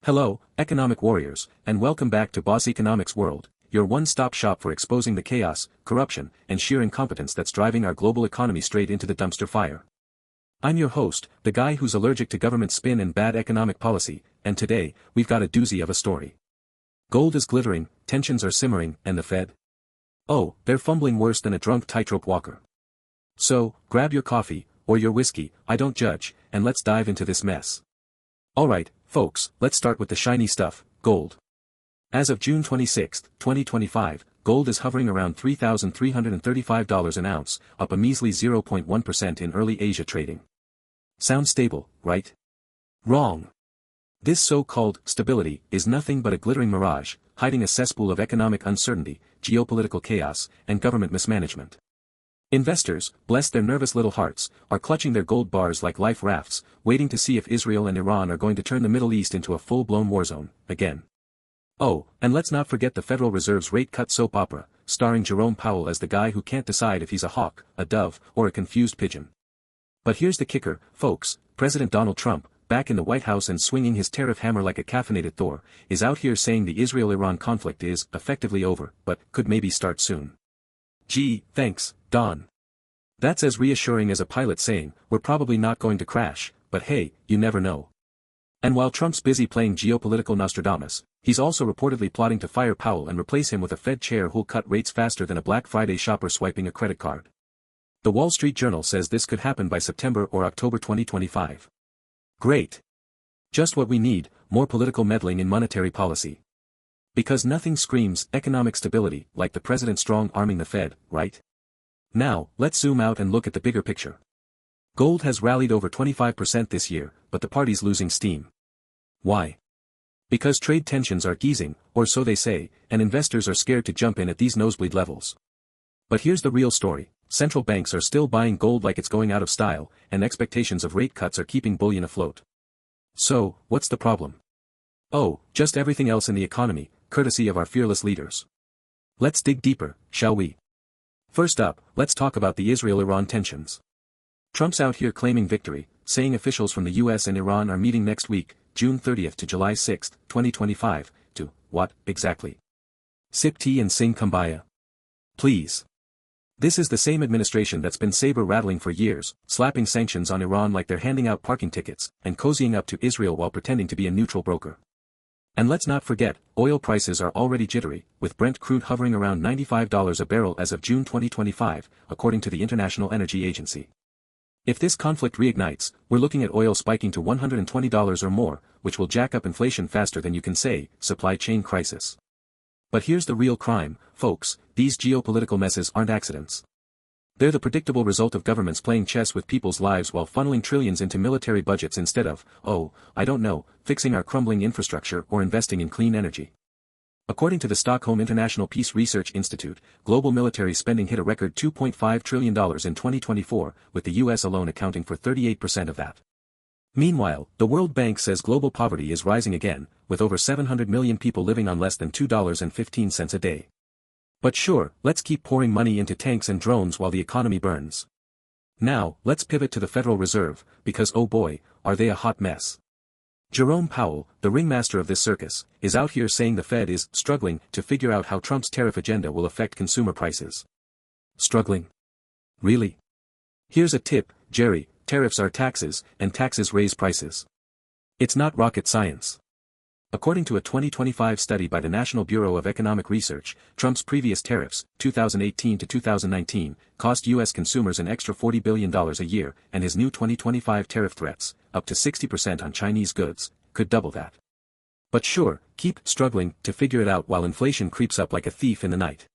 Hello, economic warriors, and welcome back to Boss Economics World, your one-stop shop for exposing the chaos, corruption, and sheer incompetence that's driving our global economy straight into the dumpster fire. I'm your host, the guy who's allergic to government spin and bad economic policy, and today, we've got a doozy of a story. Gold is glittering, tensions are simmering, and the Fed? Oh, they're fumbling worse than a drunk tightrope walker. So, grab your coffee, or your whiskey, I don't judge, and let's dive into this mess. Alright, folks, let's start with the shiny stuff, gold. As of June 26, 2025, gold is hovering around $3,335 an ounce, up a measly 0.1% in early Asia trading. Sounds stable, right? Wrong. This so-called stability is nothing but a glittering mirage, hiding a cesspool of economic uncertainty, geopolitical chaos, and government mismanagement. Investors, bless their nervous little hearts, are clutching their gold bars like life rafts, waiting to see if Israel and Iran are going to turn the Middle East into a full-blown war zone, again. Oh, and let's not forget the Federal Reserve's rate cut soap opera, starring Jerome Powell as the guy who can't decide if he's a hawk, a dove, or a confused pigeon. But here's the kicker, folks, President Donald Trump, back in the White House and swinging his tariff hammer like a caffeinated Thor, is out here saying the Israel-Iran conflict is effectively over, but could maybe start soon. Gee, thanks, Don. That's as reassuring as a pilot saying, we're probably not going to crash, but hey, you never know. And while Trump's busy playing geopolitical Nostradamus, he's also reportedly plotting to fire Powell and replace him with a Fed chair who'll cut rates faster than a Black Friday shopper swiping a credit card. The Wall Street Journal says this could happen by September or October 2025. Great. Just what we need, more political meddling in monetary policy. Because nothing screams economic stability like the president strong-arming the Fed, right? Now, let's zoom out and look at the bigger picture. Gold has rallied over 25% this year, but the party's losing steam. Why? Because trade tensions are easing, or so they say, and investors are scared to jump in at these nosebleed levels. But here's the real story, central banks are still buying gold like it's going out of style, and expectations of rate cuts are keeping bullion afloat. So, what's the problem? Oh, just everything else in the economy, courtesy of our fearless leaders. Let's dig deeper, shall we? First up, let's talk about the Israel-Iran tensions. Trump's out here claiming victory, saying officials from the US and Iran are meeting next week, June 30th to July 6, 2025, to, what, exactly? Sip tea and sing kumbaya? Please. This is the same administration that's been saber-rattling for years, slapping sanctions on Iran like they're handing out parking tickets, and cozying up to Israel while pretending to be a neutral broker. And let's not forget, oil prices are already jittery, with Brent crude hovering around $95 a barrel as of June 2025, according to the International Energy Agency. If this conflict reignites, we're looking at oil spiking to $120 or more, which will jack up inflation faster than you can say, supply chain crisis. But here's the real crime, folks, these geopolitical messes aren't accidents. They're the predictable result of governments playing chess with people's lives while funneling trillions into military budgets instead of, oh, I don't know, fixing our crumbling infrastructure or investing in clean energy. According to the Stockholm International Peace Research Institute, global military spending hit a record $2.5 trillion in 2024, with the US alone accounting for 38% of that. Meanwhile, the World Bank says global poverty is rising again, with over 700 million people living on less than $2.15 a day. But sure, let's keep pouring money into tanks and drones while the economy burns. Now, let's pivot to the Federal Reserve, because oh boy, are they a hot mess. Jerome Powell, the ringmaster of this circus, is out here saying the Fed is struggling to figure out how Trump's tariff agenda will affect consumer prices. Struggling? Really? Here's a tip, Jerry, tariffs are taxes, and taxes raise prices. It's not rocket science. According to a 2025 study by the National Bureau of Economic Research, Trump's previous tariffs, 2018 to 2019, cost U.S. consumers an extra $40 billion a year, and his new 2025 tariff threats, up to 60% on Chinese goods, could double that. But sure, keep struggling to figure it out while inflation creeps up like a thief in the night.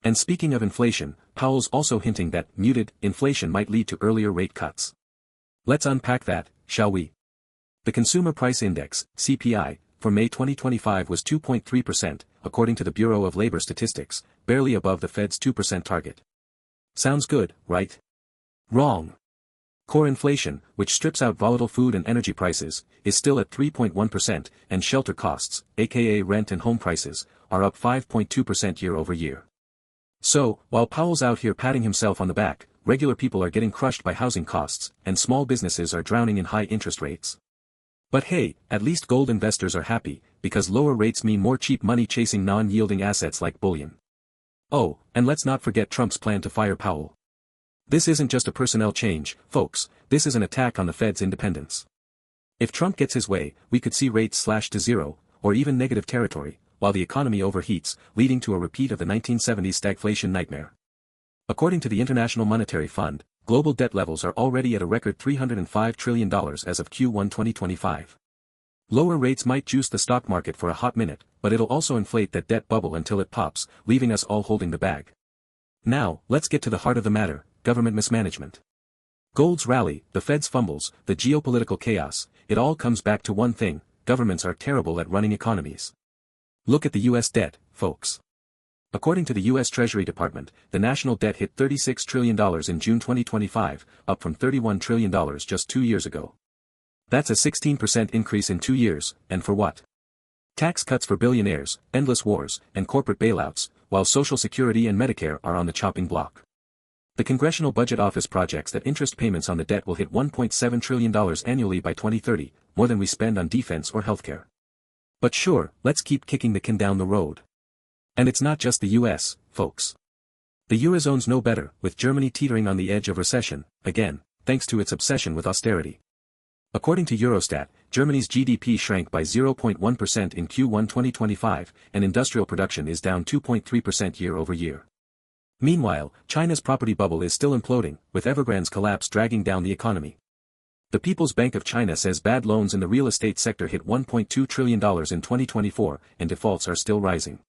And speaking of inflation, Powell's also hinting that muted inflation might lead to earlier rate cuts. Let's unpack that, shall we? The Consumer Price Index, CPI, for May 2025 was 2.3%, according to the Bureau of Labor Statistics, barely above the Fed's 2% target. Sounds good, right? Wrong. Core inflation, which strips out volatile food and energy prices, is still at 3.1%, and shelter costs, aka rent and home prices, are up 5.2% year over year. So, while Powell's out here patting himself on the back, regular people are getting crushed by housing costs, and small businesses are drowning in high interest rates. But hey, at least gold investors are happy, because lower rates mean more cheap money chasing non-yielding assets like bullion. Oh, and let's not forget Trump's plan to fire Powell. This isn't just a personnel change, folks, this is an attack on the Fed's independence. If Trump gets his way, we could see rates slashed to zero, or even negative territory, while the economy overheats, leading to a repeat of the 1970s stagflation nightmare. According to the International Monetary Fund, global debt levels are already at a record $305 trillion as of Q1 2025. Lower rates might juice the stock market for a hot minute, but it'll also inflate that debt bubble until it pops, leaving us all holding the bag. Now, let's get to the heart of the matter, government mismanagement. Gold's rally, the Fed's fumbles, the geopolitical chaos, it all comes back to one thing: governments are terrible at running economies. Look at the US debt, folks. According to the US Treasury Department, the national debt hit $36 trillion in June 2025, up from $31 trillion just 2 years ago. That's a 16% increase in 2 years, and for what? Tax cuts for billionaires, endless wars, and corporate bailouts, while Social Security and Medicare are on the chopping block. The Congressional Budget Office projects that interest payments on the debt will hit $1.7 trillion annually by 2030, more than we spend on defense or healthcare. But sure, let's keep kicking the can down the road. And it's not just the US, folks. The Eurozone's no better, with Germany teetering on the edge of recession, again, thanks to its obsession with austerity. According to Eurostat, Germany's GDP shrank by 0.1% in Q1 2025, and industrial production is down 2.3% year-over-year. Meanwhile, China's property bubble is still imploding, with Evergrande's collapse dragging down the economy. The People's Bank of China says bad loans in the real estate sector hit $1.2 trillion in 2024, and defaults are still rising.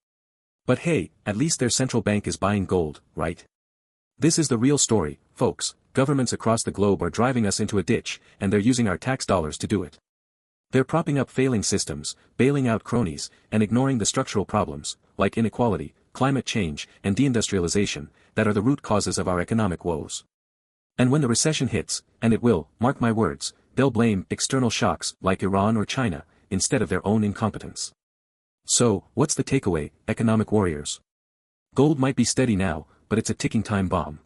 But hey, at least their central bank is buying gold, right? This is the real story, folks. Governments across the globe are driving us into a ditch, and they're using our tax dollars to do it. They're propping up failing systems, bailing out cronies, and ignoring the structural problems, like inequality, climate change, and deindustrialization, that are the root causes of our economic woes. And when the recession hits, and it will, mark my words, they'll blame external shocks like Iran or China, instead of their own incompetence. So, what's the takeaway, economic warriors? Gold might be steady now, but it's a ticking time bomb.